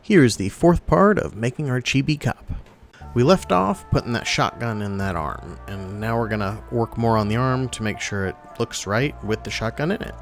Here is the fourth part of making our Chibi Cop. We left off putting that shotgun in that arm, and now we're gonna work more on the arm to make sure it looks right with the shotgun in it.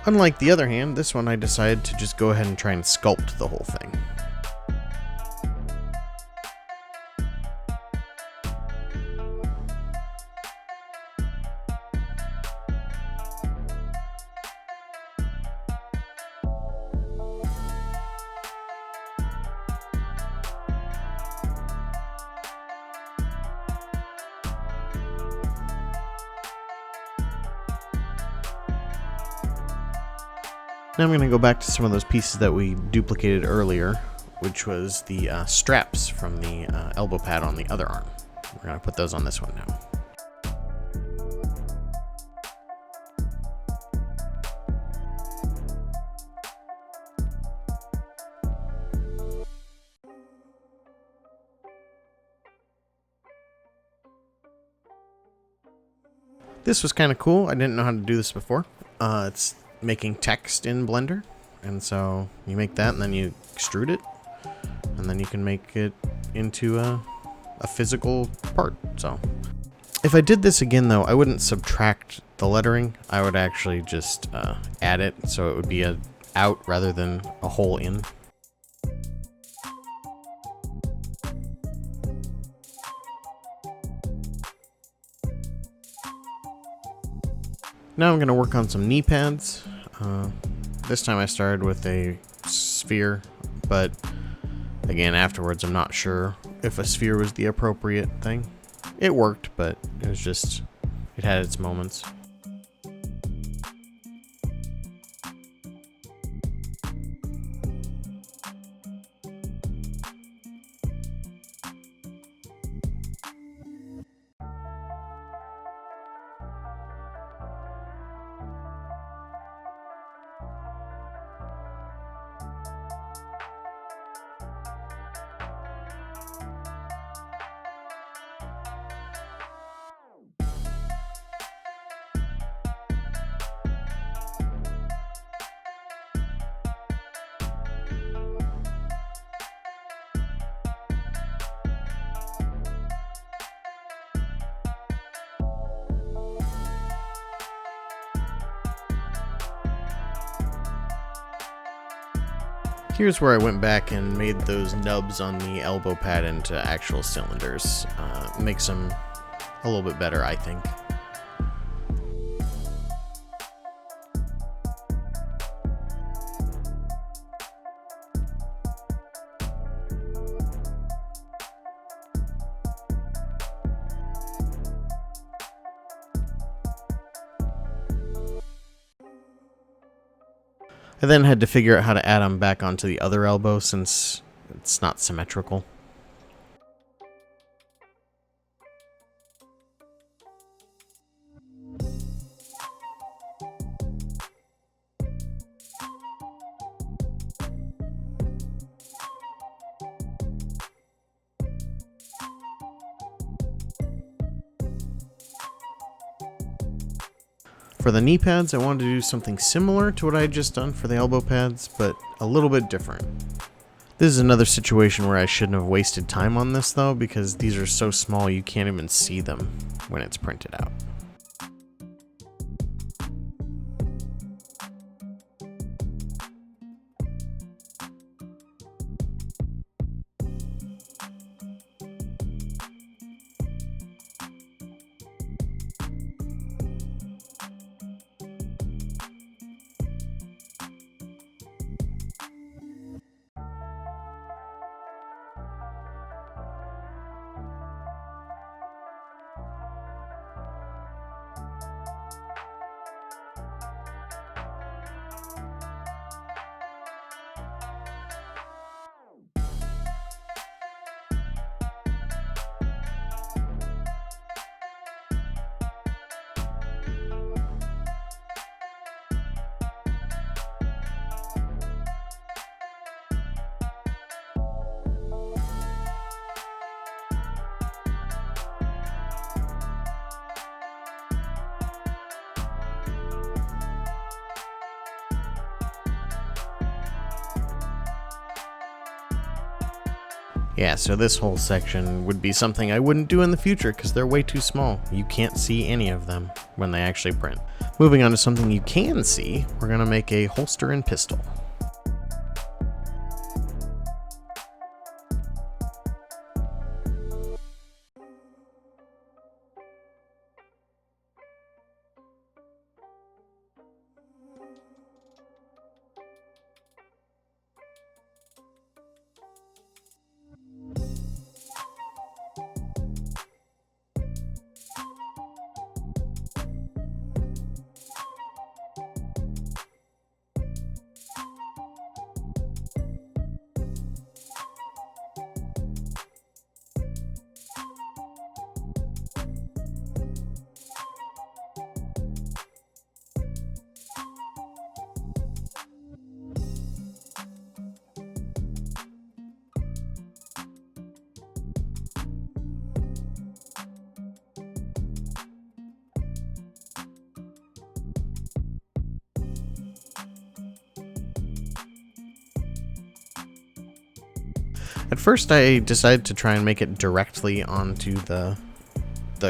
Unlike the other hand, this one I decided to just go ahead and try and sculpt the whole thing. Now I'm going to go back to some of those pieces that we duplicated earlier, which was the straps from the elbow pad on the other arm. We're going to put those on this one now. This was kind of cool. I didn't know how to do this before. It's making text in Blender, and so you make that and then you extrude it, and then you can make it into a physical part. So if I did this again though, I wouldn't subtract the lettering. I would actually just add it, so it would be a out rather than a hole in. Now I'm going to work on some knee pads. This time I started with a sphere, but again, afterwards I'm not sure if a sphere was the appropriate thing. It worked, but it was just, it had its moments. Here's where I went back and made those nubs on the elbow pad into actual cylinders. Makes them a little bit better, I think. I then had to figure out how to add them back onto the other elbow since it's not symmetrical. For the knee pads, I wanted to do something similar to what I had just done for the elbow pads, but a little bit different. This is another situation where I shouldn't have wasted time on this though, because these are so small you can't even see them when it's printed out. Yeah, so this whole section would be something I wouldn't do in the future because they're way too small. You can't see any of them when they actually print. Moving on to something you can see, we're going to make a holster and pistol. At first I decided to try and make it directly onto the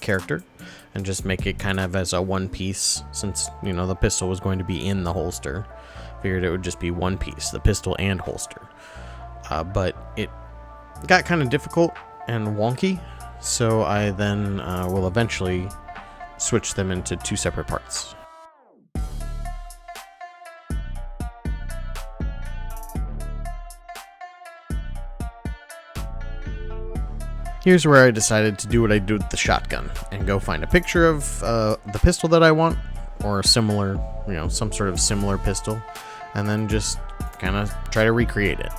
character and just make it kind of as a one piece, since, you know, the pistol was going to be in the holster. Figured it would just be one piece, the pistol and holster. But it got kind of difficult and wonky, so I then will eventually switch them into two separate parts. Here's where I decided to do what I do with the shotgun and go find a picture of the pistol that I want, or a similar, you know, some sort of similar pistol, and then just kind of try to recreate it.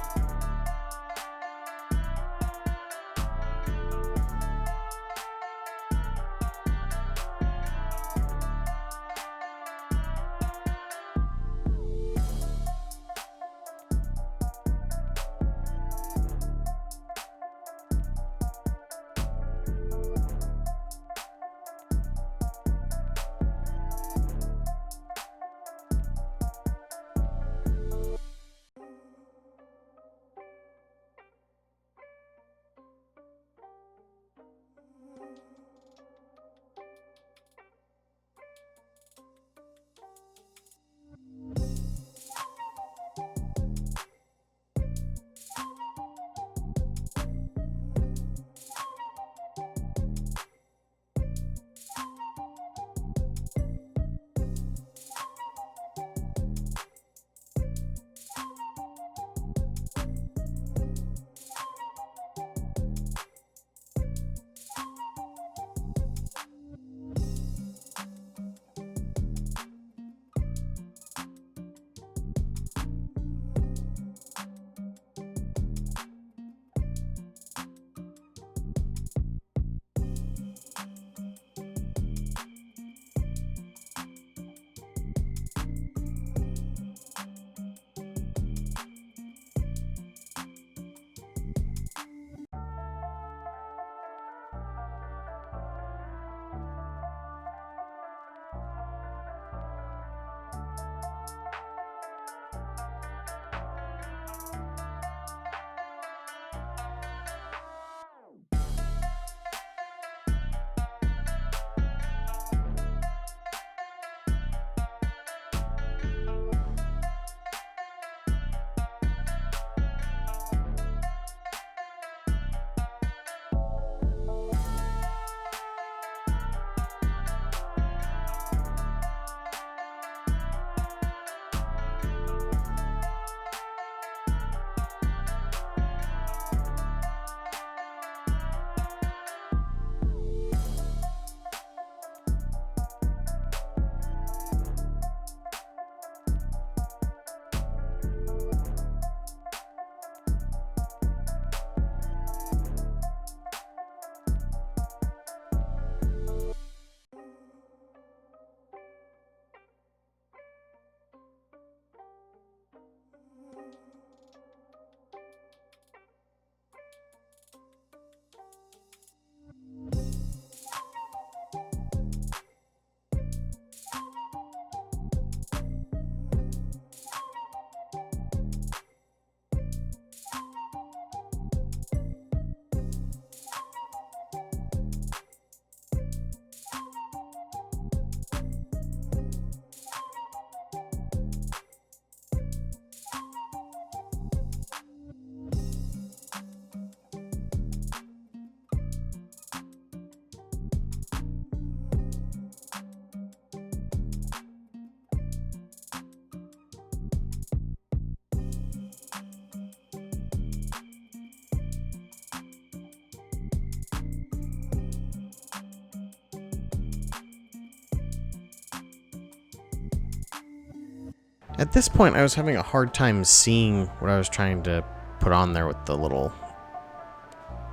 At this point, I was having a hard time seeing what I was trying to put on there with the little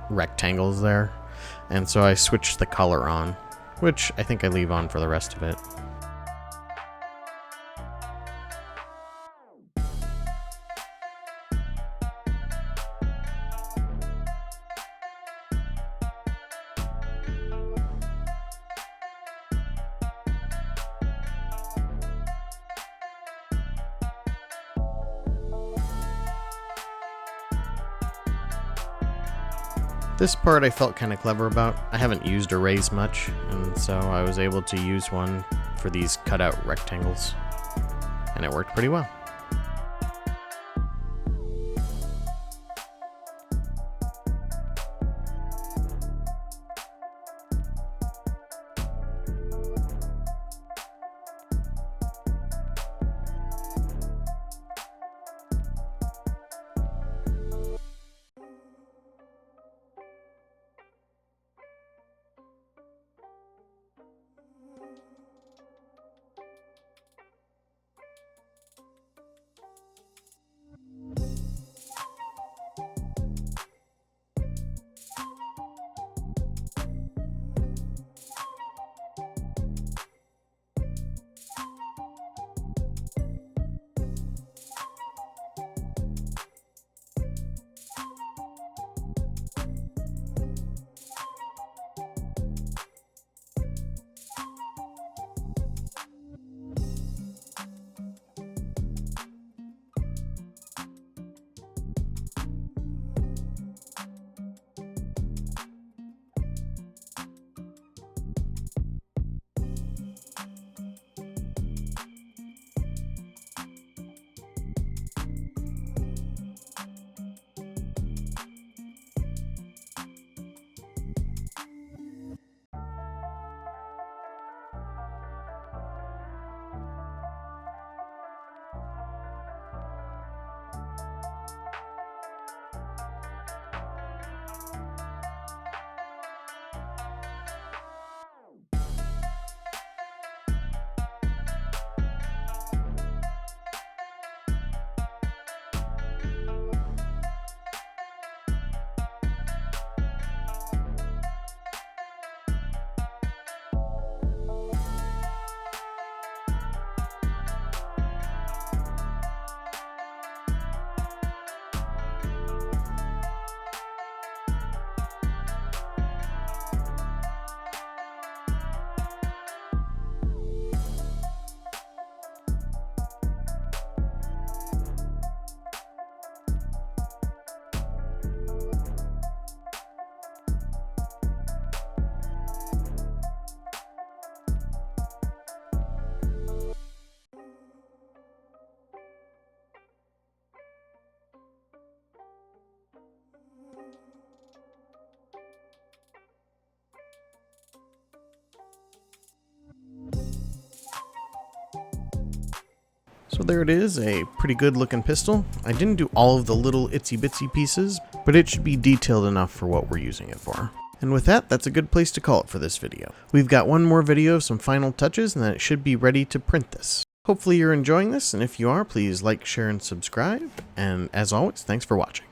rectangles there. And so I switched the color on, which I think I leave on for the rest of it. This part I felt kind of clever about. I haven't used erase much, and so I was able to use one for these cutout rectangles, and it worked pretty well. So there it is, a pretty good looking pistol. I didn't do all of the little itsy bitsy pieces, but it should be detailed enough for what we're using it for. And with that, that's a good place to call it for this video. We've got one more video of some final touches, and then it should be ready to print this. Hopefully you're enjoying this, and if you are, please like, share, and subscribe. And as always, thanks for watching.